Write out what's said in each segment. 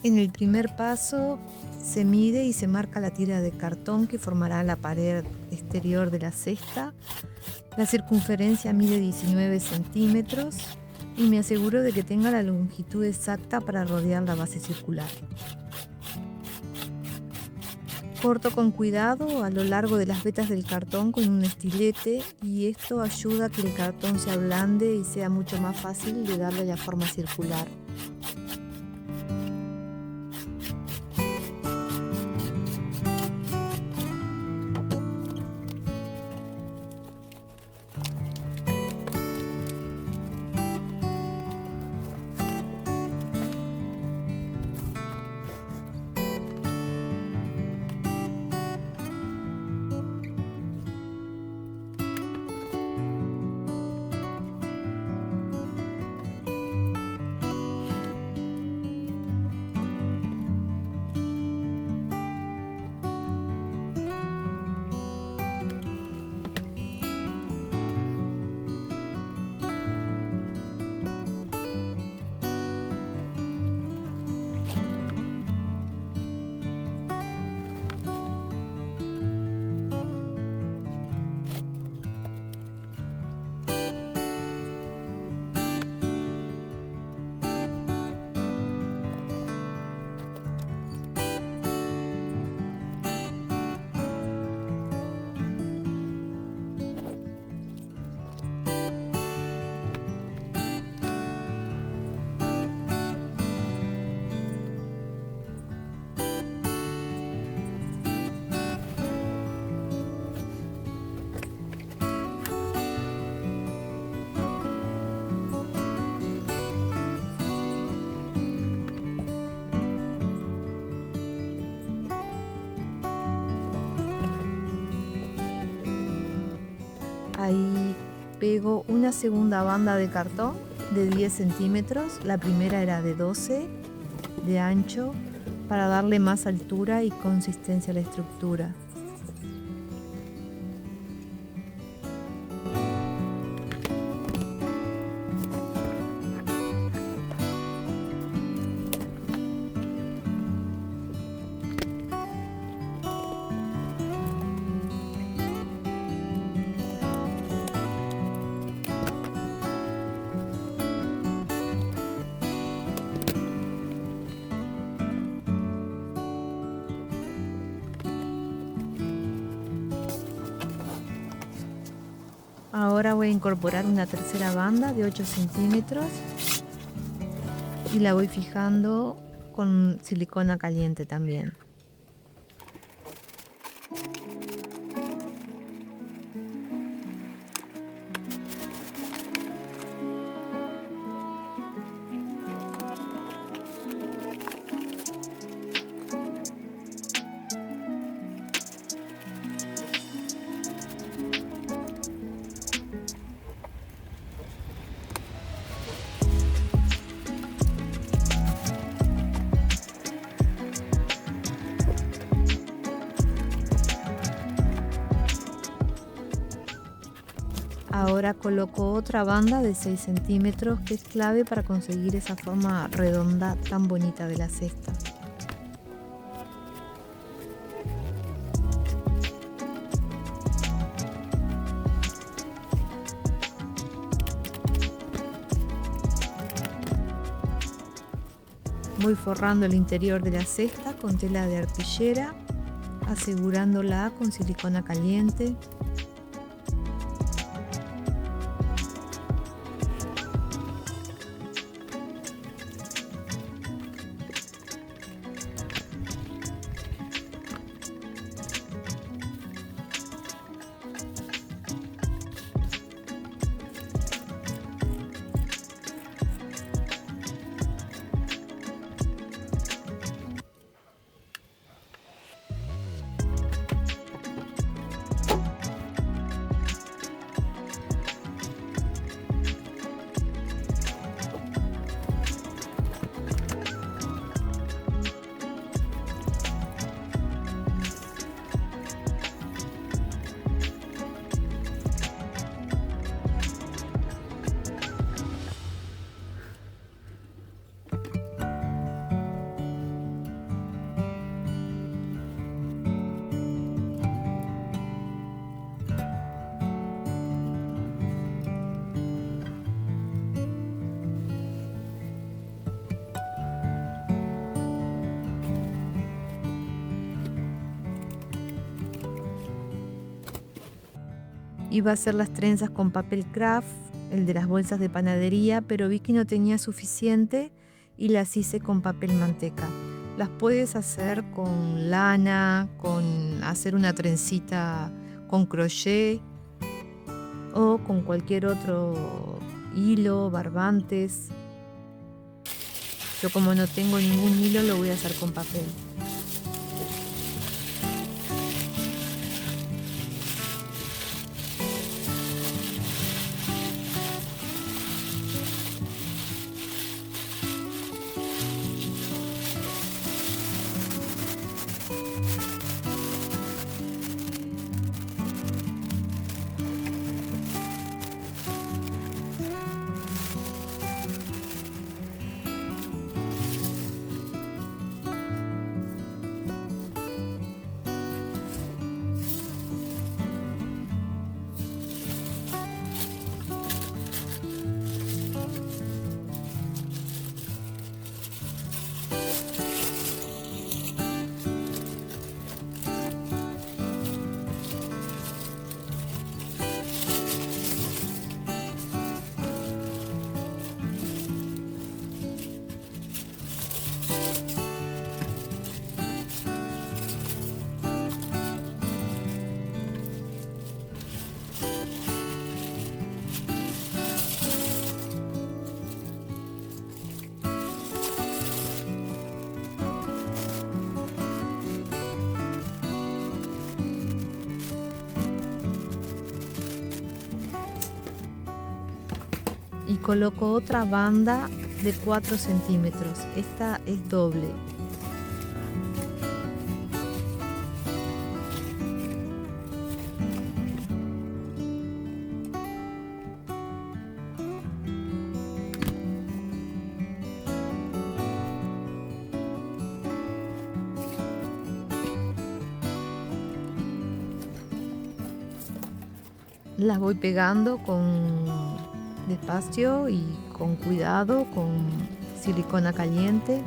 En el primer paso se mide y se marca la tira de cartón que formará la pared exterior de la cesta. La circunferencia mide 19 centímetros y me aseguro de que tenga la longitud exacta para rodear la base circular. Corto con cuidado a lo largo de las vetas del cartón con un estilete y esto ayuda a que el cartón se ablande y sea mucho más fácil de darle la forma circular. Ahí pego una segunda banda de cartón de 10 centímetros, la primera era de 12 de ancho para darle más altura y consistencia a la estructura. Ahora voy a incorporar una tercera banda de 8 centímetros y la voy fijando con silicona caliente también. Ahora coloco otra banda de 6 centímetros que es clave para conseguir esa forma redonda tan bonita de la cesta. Voy forrando el interior de la cesta con tela de arpillera, asegurándola con silicona caliente. Iba a hacer las trenzas con papel craft, el de las bolsas de panadería, pero vi que no tenía suficiente y las hice con papel manteca. Las puedes hacer con lana, con hacer una trencita con crochet o con cualquier otro hilo, barbantes. Yo como no tengo ningún hilo lo voy a hacer con papel. Y coloco otra banda de 4 centímetros. Esta es doble. Las voy pegando despacio y con cuidado, con silicona caliente.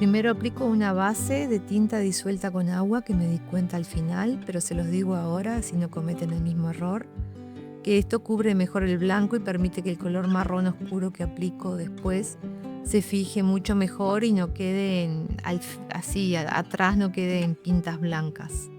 Primero aplico una base de tinta disuelta con agua que me di cuenta al final, pero se los digo ahora si no cometen el mismo error, que esto cubre mejor el blanco y permite que el color marrón oscuro que aplico después se fije mucho mejor y no quede así atrás, no quede en pintas blancas.